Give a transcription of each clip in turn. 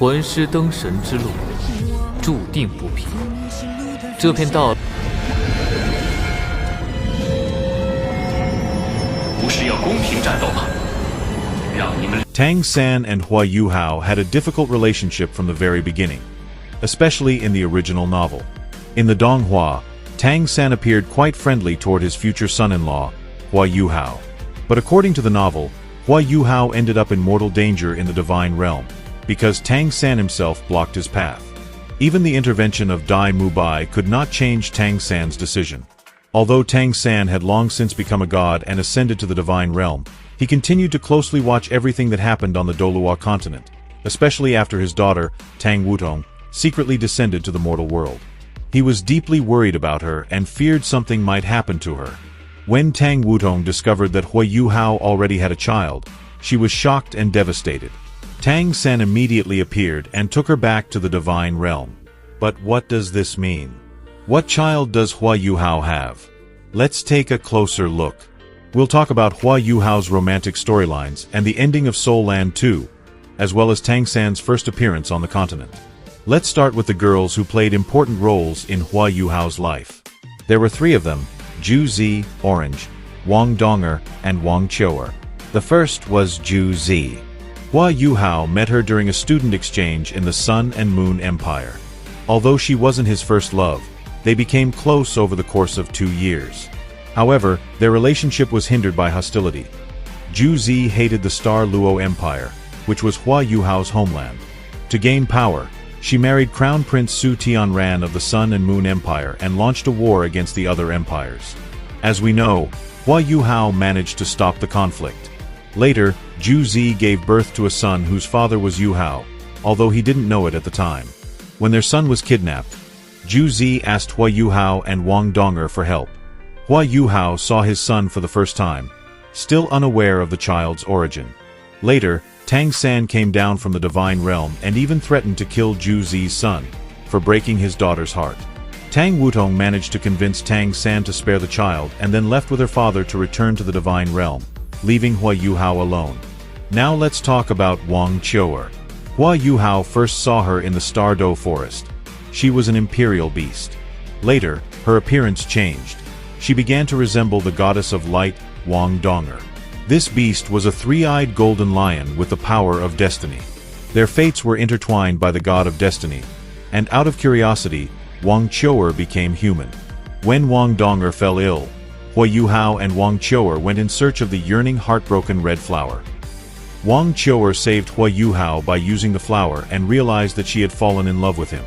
魂师登神之路注定不平。这片道不是要公平战斗吗？让你们 Tang San and Huo Yuhao had a difficult relationship from the very beginning, especially in the original novel. In the Donghua, Tang San appeared quite friendly toward his future son-in-law, Huo Yuhao. But according to the novel, Huo Yuhao ended up in mortal danger in the divine realm, because Tang San himself blocked his path. Even the intervention of Dai Mubai could not change Tang San's decision. Although Tang San had long since become a god and ascended to the divine realm, he continued to closely watch everything that happened on the Douluo continent, especially after his daughter, Tang Wutong, secretly descended to the mortal world. He was deeply worried about her and feared something might happen to her. When Tang Wutong discovered that Huo Yuhao already had a child, she was shocked and devastated. Tang San immediately appeared and took her back to the divine realm. But what does this mean? What child does Huo Yuhao have? Let's take a closer look. We'll talk about Huo Yuhao's romantic storylines and the ending of Soul Land 2, as well as Tang San's first appearance on the continent. Let's start with the girls who played important roles in Huo Yuhao's life. There were 3 of them: Juzi, Orange, Wang Donger, and Wong Choer. The first was Juzi. Huo Yuhao met her during a student exchange in the Sun and Moon Empire. Although she wasn't his first love, they became close over the course of 2 years. However, their relationship was hindered by hostility. Juzi hated the Star Luo Empire, which was Huo Yuhao's homeland. To gain power, she married Crown Prince Su Tianran of the Sun and Moon Empire and launched a war against the other empires. As we know, Huo Yuhao managed to stop the conflict. Later, Juzi gave birth to a son whose father was Yuhao, although he didn't know it at the time. When their son was kidnapped, Juzi asked Huo Yuhao and Wang Donger for help. Huo Yuhao saw his son for the first time, still unaware of the child's origin. Later, Tang San came down from the divine realm and even threatened to kill Juzi's son for breaking his daughter's heart. Tang Wutong managed to convince Tang San to spare the child and then left with her father to return to the divine realm, leaving Huo Yuhao alone. Now let's talk about Wong Choer. Huo Yuhao first saw her in the Star Do forest. She was an imperial beast. Later, her appearance changed. She began to resemble the goddess of light, Wang Donger. This beast was a 3-eyed golden lion with the power of destiny. Their fates were intertwined by the god of destiny, and out of curiosity, Wong Choer became human. When Wang Donger fell ill, Huo Yuhao and Wong Choer went in search of the yearning, heartbroken red flower. Wong Choer saved Huo Yuhao by using the flower and realized that she had fallen in love with him.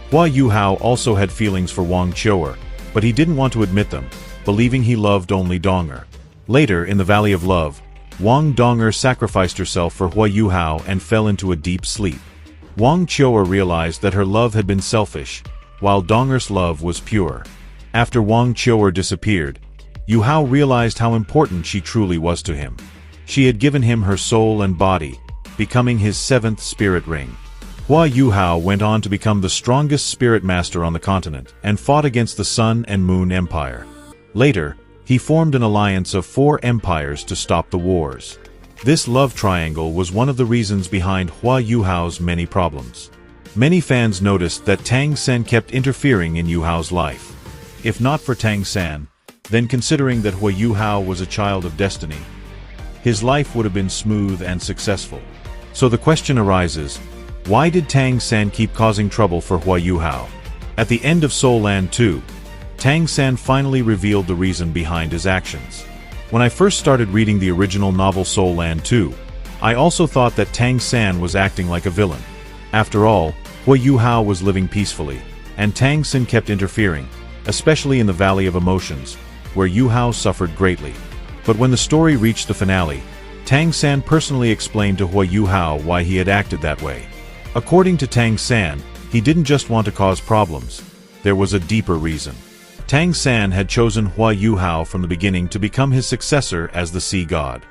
Huo Yuhao also had feelings for Wong Choer, but he didn't want to admit them, believing he loved only Donger. Later, in the Valley of Love, Wang Donger sacrificed herself for Huo Yuhao and fell into a deep sleep. Wong Choer realized that her love had been selfish, while Donger's love was pure. After Wong Choer disappeared, Yuhao realized how important she truly was to him. She had given him her soul and body, becoming his 7th spirit ring. Huo Yuhao went on to become the strongest spirit master on the continent and fought against the Sun and Moon Empire. Later, he formed an alliance of 4 empires to stop the wars. This love triangle was one of the reasons behind Huo Yuhao's many problems. Many fans noticed that Tang San kept interfering in Yuhao's life. If not for Tang San, then considering that Huo Yuhao was a child of destiny, his life would have been smooth and successful. So the question arises, why did Tang San keep causing trouble for Huo Yuhao? At the end of Soul Land 2, Tang San finally revealed the reason behind his actions. When I first started reading the original novel Soul Land 2, I also thought that Tang San was acting like a villain. After all, Huo Yuhao was living peacefully, and Tang San kept interfering, especially in the Valley of Emotions, where Yuhao suffered greatly. But when the story reached the finale, Tang San personally explained to Huo Yuhao why he had acted that way. According to Tang San, he didn't just want to cause problems. There was a deeper reason. Tang San had chosen Huo Yuhao from the beginning to become his successor as the sea god.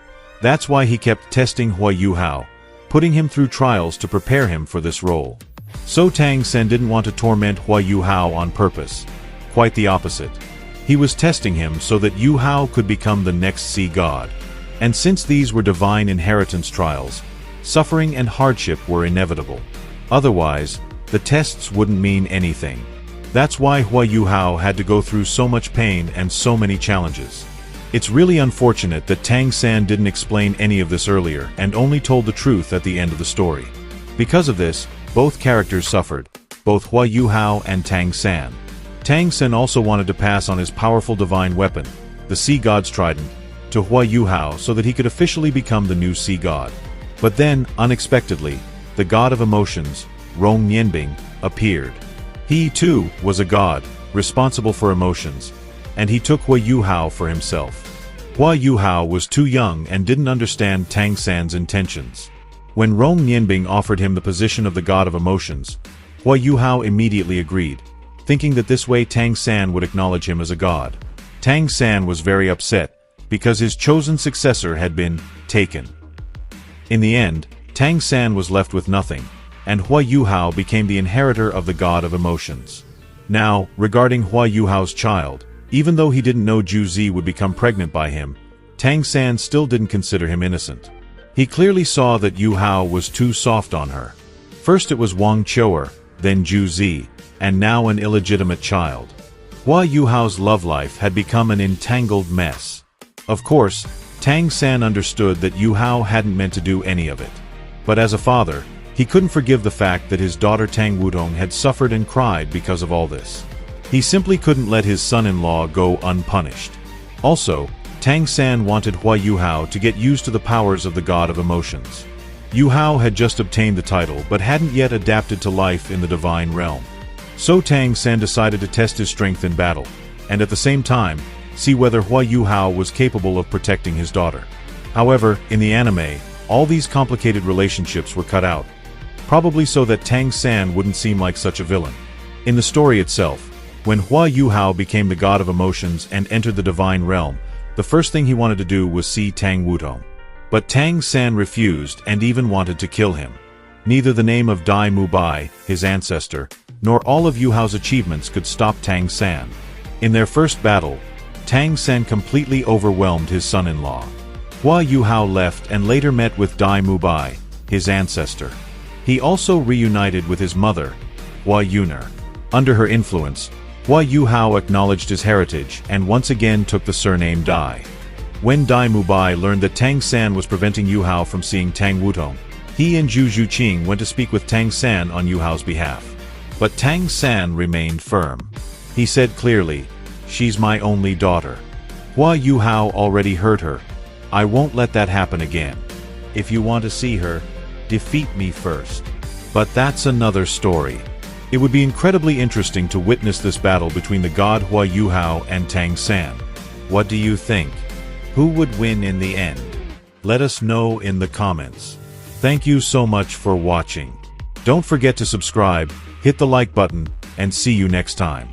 That's why he kept testing Huo Yuhao, putting him through trials to prepare him for this role. So Tang San didn't want to torment Huo Yuhao on purpose. Quite the opposite. He was testing him so that Yuhao could become the next sea god. And since these were divine inheritance trials, suffering and hardship were inevitable. Otherwise, the tests wouldn't mean anything. That's why Huo Yuhao had to go through so much pain and so many challenges. It's really unfortunate that Tang San didn't explain any of this earlier and only told the truth at the end of the story. Because of this, both characters suffered, both Huo Yuhao and Tang San. Tang San also wanted to pass on his powerful divine weapon, the Sea God's Trident, to Huo Yuhao so that he could officially become the new Sea God. But then, unexpectedly, the god of emotions, Rong Nianbing, appeared. He, too, was a god, responsible for emotions, and he took Huo Yuhao for himself. Huo Yuhao was too young and didn't understand Tang San's intentions. When Rong Nianbing offered him the position of the god of emotions, Huo Yuhao immediately agreed, thinking that this way Tang San would acknowledge him as a god. Tang San was very upset, because his chosen successor had been taken. In the end, Tang San was left with nothing, and Huo Yuhao became the inheritor of the god of emotions. Now, regarding Huo Yuhao's child, even though he didn't know Juzi would become pregnant by him, Tang San still didn't consider him innocent. He clearly saw that Yuhao was too soft on her. First it was Wong Choer, then Juzi, and now an illegitimate child. Huo Yuhao's love life had become an entangled mess. Of course, Tang San understood that Yuhao hadn't meant to do any of it. But as a father, he couldn't forgive the fact that his daughter Tang Wutong had suffered and cried because of all this. He simply couldn't let his son-in-law go unpunished. Also, Tang San wanted Huo Yuhao to get used to the powers of the god of emotions. Yuhao had just obtained the title but hadn't yet adapted to life in the divine realm. So Tang San decided to test his strength in battle, and at the same time, see whether Huo Yuhao was capable of protecting his daughter. However, in the anime, all these complicated relationships were cut out, probably so that Tang San wouldn't seem like such a villain. In the story itself, when Huo Yuhao became the god of emotions and entered the divine realm, the first thing he wanted to do was see Tang Wutong. But Tang San refused and even wanted to kill him. Neither the name of Dai Mubai, his ancestor, nor all of Yuhao's achievements could stop Tang San. In their first battle, Tang San completely overwhelmed his son-in-law. Huo Yuhao left and later met with Dai Mubai, his ancestor. He also reunited with his mother, Huo Yuner. Under her influence, Huo Yuhao acknowledged his heritage and once again took the surname Dai. When Dai Mubai learned that Tang San was preventing Yuhao from seeing Tang Wutong, he and Zhu Zhuqing went to speak with Tang San on Yuhao's behalf. But Tang San remained firm. He said clearly, "She's my only daughter. Huo Yuhao already hurt her. I won't let that happen again. If you want to see her, defeat me first." But that's another story. It would be incredibly interesting to witness this battle between the god Huo Yuhao and Tang San. What do you think? Who would win in the end? Let us know in the comments. Thank you so much for watching. Don't forget to subscribe, hit the like button, and see you next time.